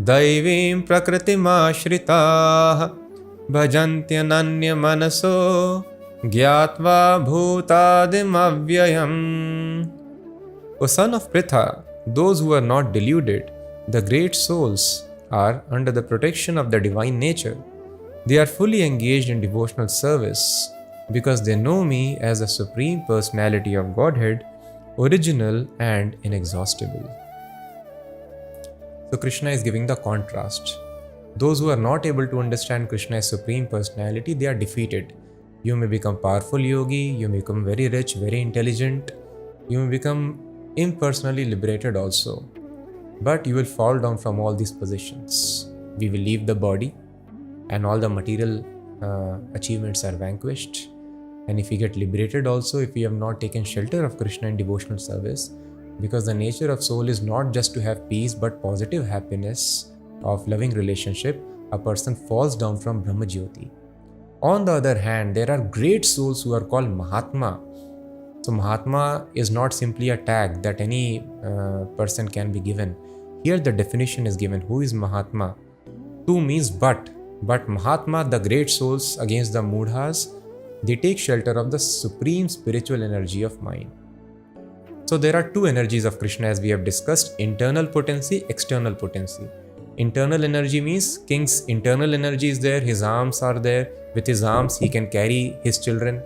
Daivim prakritimashritah bhajantyananya manaso gyatva bhutadim avyayam. O son of Pritha, those who are not deluded, the great souls, are under the protection of the divine nature. They are fully engaged in devotional service because they know me as the Supreme Personality of Godhead, original and inexhaustible. So Krishna is giving the contrast. Those who are not able to understand Krishna as Supreme Personality, they are defeated. You may become powerful yogi, you may become very rich, very intelligent, you may become impersonally liberated also. But you will fall down from all these positions. We will leave the body and all the material achievements are vanquished. And if we get liberated also, if we have not taken shelter of Krishna in devotional service, because the nature of soul is not just to have peace but positive happiness of loving relationship, a person falls down from Brahma Jyoti. On the other hand, there are great souls who are called Mahatma. So Mahatma is not simply a tag that any person can be given. Here the definition is given. Who is Mahatma? Tu means but Mahatma, the great souls against the Mudhas, they take shelter of the supreme spiritual energy of mind. So there are two energies of Krishna as we have discussed: internal potency, external potency. Internal energy means king's internal energy is there, his arms are there. With his arms he can carry his children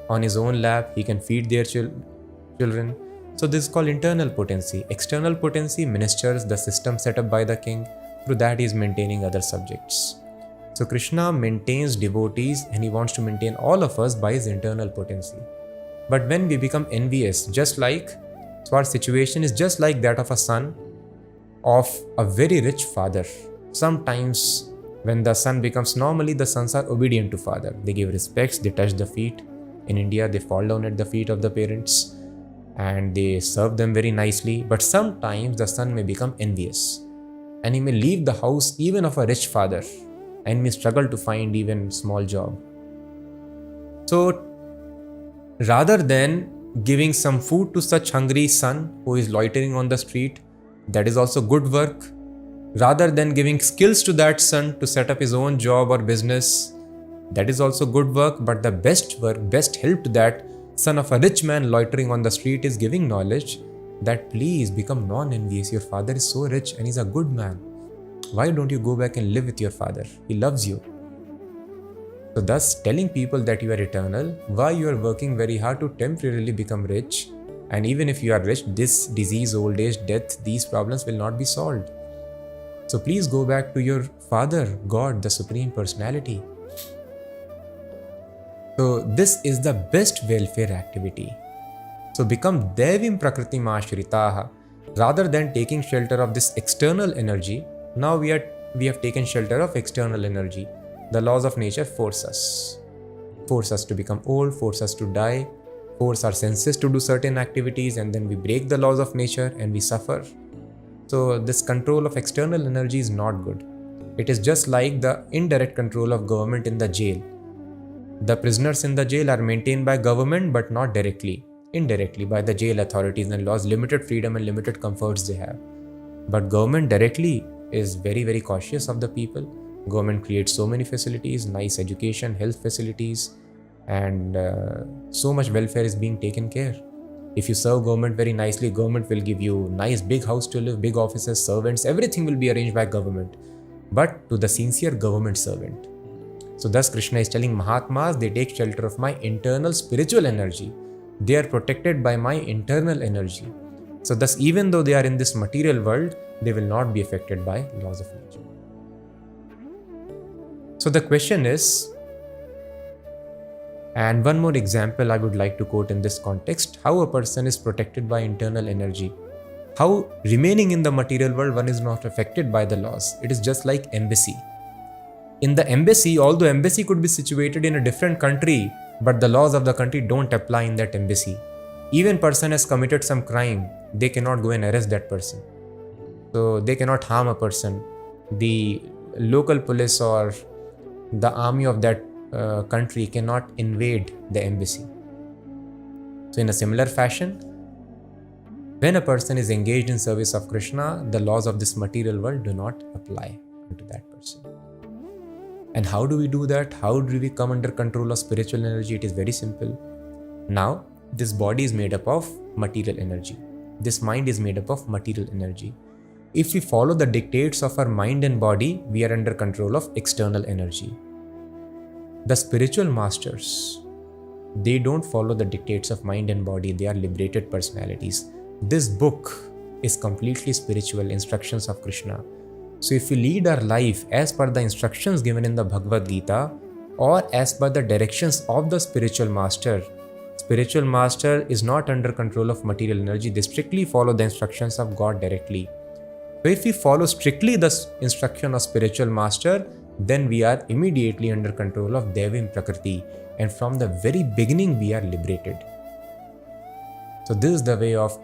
on his own lap, he can feed their children. So this is called internal potency. External potency ministers the system set up by the king. Through that he is maintaining other subjects. So Krishna maintains devotees and he wants to maintain all of us by his internal potency. But when we become envious, so our situation is just like that of a son of a very rich father. Sometimes when the son becomes, normally the sons are obedient to father. They give respects, they touch the feet. In India, they fall down at the feet of the parents and they serve them very nicely. But sometimes the son may become envious and he may leave the house even of a rich father and may struggle to find even small job. So rather than giving some food to such hungry son who is loitering on the street, that is also good work. Rather than giving skills to that son to set up his own job or business, that is also good work. But the best work, best help to that son of a rich man loitering on the street is giving knowledge that please become non-envious. Your father is so rich and he's a good man. Why don't you go back and live with your father? He loves you. So thus telling people that you are eternal, why you are working very hard to temporarily become rich, and even if you are rich, this disease, old age, death, these problems will not be solved. So please go back to your Father, God, the Supreme Personality. So this is the best welfare activity. So become Devim Prakritim Ashritaha. Rather than taking shelter of this external energy, now we have taken shelter of external energy. The laws of nature force us to become old, force us to die, force our senses to do certain activities, and then we break the laws of nature and we suffer. So this control of external energy is not good. It is just like the indirect control of government in the jail. The prisoners in the jail are maintained by government but not directly, indirectly by the jail authorities and laws, limited freedom and limited comforts they have. But government directly is very, very cautious of the people. Government creates so many facilities, nice education, health facilities, and so much welfare is being taken care. If you serve government very nicely, government will give you nice big house to live, big offices, servants, everything will be arranged by government, but to the sincere government servant. So thus Krishna is telling Mahatmas, they take shelter of my internal spiritual energy. They are protected by my internal energy. So thus even though they are in this material world, they will not be affected by laws of nature. So the question is, and one more example I would like to quote in this context, how a person is protected by internal energy. How remaining in the material world one is not affected by the laws. It is just like embassy. In the embassy, although embassy could be situated in a different country, but the laws of the country don't apply in that embassy. Even person has committed some crime, they cannot go and arrest that person. So they cannot harm a person. The local police or the army of that country cannot invade the embassy. So in a similar fashion, When a person is engaged in service of Krishna, the laws of this material world do not apply to that person. And how do we do that? How do we come under control of spiritual energy? It is very simple. Now, this body is made up of material energy. This mind is made up of material energy. If we follow the dictates of our mind and body, we are under control of external energy. The spiritual masters, they don't follow the dictates of mind and body. They are liberated personalities. This book is completely spiritual instructions of Krishna. So if we lead our life as per the instructions given in the Bhagavad Gita or as per the directions of the spiritual master is not under control of material energy. They strictly follow the instructions of God directly. So if we follow strictly the instruction of spiritual master, then we are immediately under control of Devim Prakriti, and from the very beginning we are liberated. So this is the way of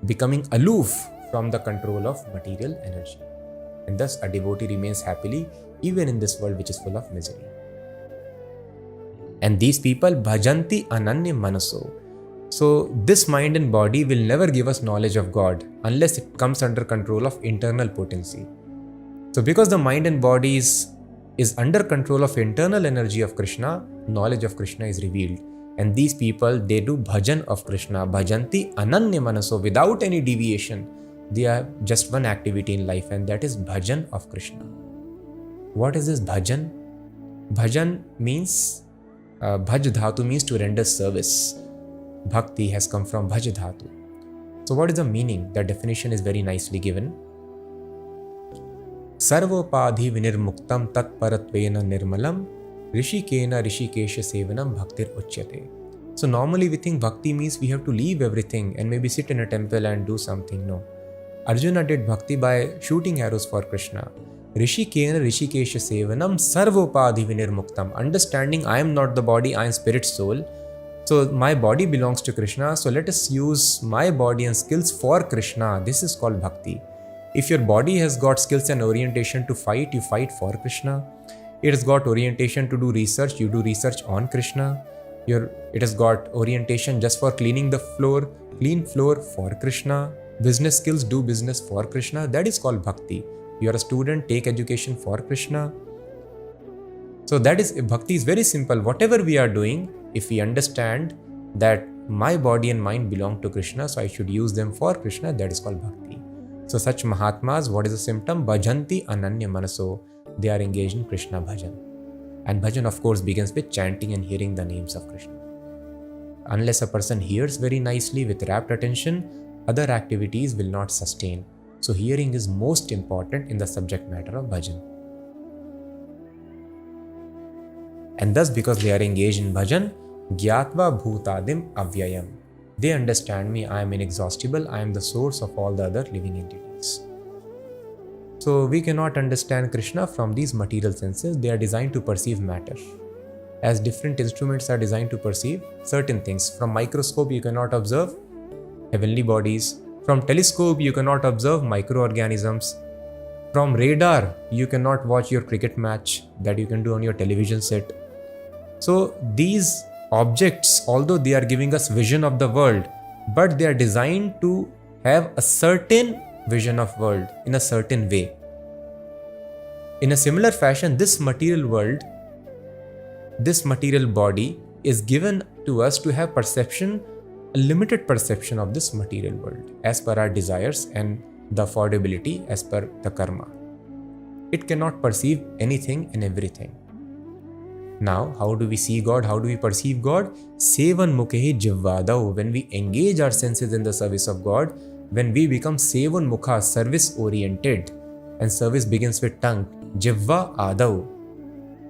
becoming aloof from the control of material energy, and thus a devotee remains happily even in this world which is full of misery. And these people bhajanti ananya manaso. So this mind and body will never give us knowledge of God unless it comes under control of internal potency. So because the mind and body is under control of internal energy of Krishna, knowledge of Krishna is revealed. And these people, they do bhajan of Krishna, bhajanti ananya manaso, without any deviation. They have just one activity in life, and that is bhajan of Krishna. What is this bhajan? Bhajan means, bhaj dhatu means to render service. Bhakti has come from bhaj dhatu. So what is the meaning? The definition is very nicely given. Sarvopadhi vinirmuktam tat paratvena nirmalam rishikena rishikesha sevanam bhaktir uchyate. So normally we think bhakti means we have to leave everything and maybe sit in a temple and do something. No. Arjuna did bhakti by shooting arrows for Krishna. Rishikena rishikesha sevanam sarvopadhi vinirmuktam. Understanding I am not the body, I am spirit soul. So my body belongs to Krishna. So let us use my body and skills for Krishna. This is called bhakti. If your body has got skills and orientation to fight, you fight for Krishna. It has got orientation to do research, you do research on Krishna. It has got orientation just for cleaning the floor, clean floor for Krishna. Business skills, do business for Krishna. That is called bhakti. You are a student, take education for Krishna. So that is, bhakti is very simple. Whatever we are doing, if we understand that my body and mind belong to Krishna, so I should use them for Krishna, that is called bhakti. So such Mahatmas, what is the symptom? Bhajanti ananya manaso. They are engaged in Krishna bhajan. And bhajan of course begins with chanting and hearing the names of Krishna. Unless a person hears very nicely with rapt attention, other activities will not sustain. So hearing is most important in the subject matter of bhajan. And thus because they are engaged in bhajan, gyatva bhutadim avyayam. They understand me, I am inexhaustible, I am the source of all the other living entities. So we cannot understand Krishna from these material senses. They are designed to perceive matter. As different instruments are designed to perceive certain things. From microscope you cannot observe heavenly bodies. From telescope you cannot observe microorganisms. From radar you cannot watch your cricket match that you can do on your television set. So these objects, although they are giving us vision of the world, but they are designed to have a certain vision of world in a certain way. In a similar fashion, this material world, this material body is given to us to have perception, a limited perception of this material world as per our desires and the affordability as per the karma. It cannot perceive anything and everything. Now, how do we see God? How do we perceive God? Sevan mukhe jivvadau. When we engage our senses in the service of God, when we become sevan mukha, service oriented, and service begins with tongue, jivva adau.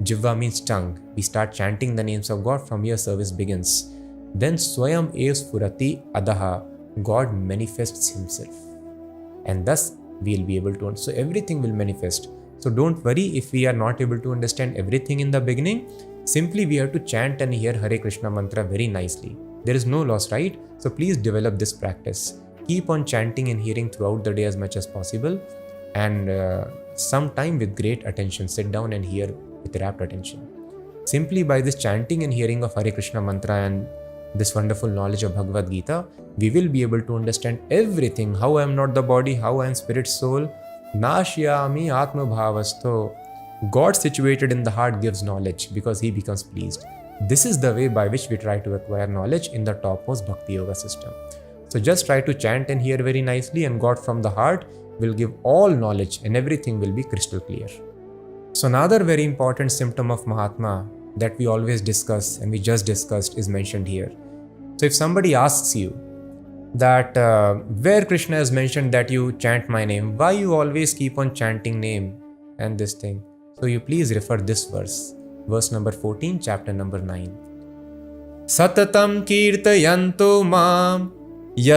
Jivva means tongue. We start chanting the names of God, from here service begins. Then swayam ev spurati adaha. God manifests himself. And thus we will be able to, so everything will manifest. So don't worry if we are not able to understand everything in the beginning. Simply we have to chant and hear Hare Krishna mantra very nicely. There is no loss, right? So please develop this practice. Keep on chanting and hearing throughout the day as much as possible. And sometime with great attention, sit down and hear with rapt attention. Simply by this chanting and hearing of Hare Krishna mantra and this wonderful knowledge of Bhagavad Gita, we will be able to understand everything, how I am not the body, how I am spirit soul. Nashyami Atma Bhavasto. God situated in the heart gives knowledge because he becomes pleased. This is the way by which we try to acquire knowledge in the topmost Bhakti Yoga system. So just try to chant and hear very nicely, and God from the heart will give all knowledge and everything will be crystal clear. So another very important symptom of Mahatma that we always discuss and we just discussed is mentioned here. So if somebody asks you that where Krishna has mentioned that you chant my name, why you always keep on chanting name and this thing, so you please refer this verse number 14, chapter number 9. Satatam kirtayanto mam yat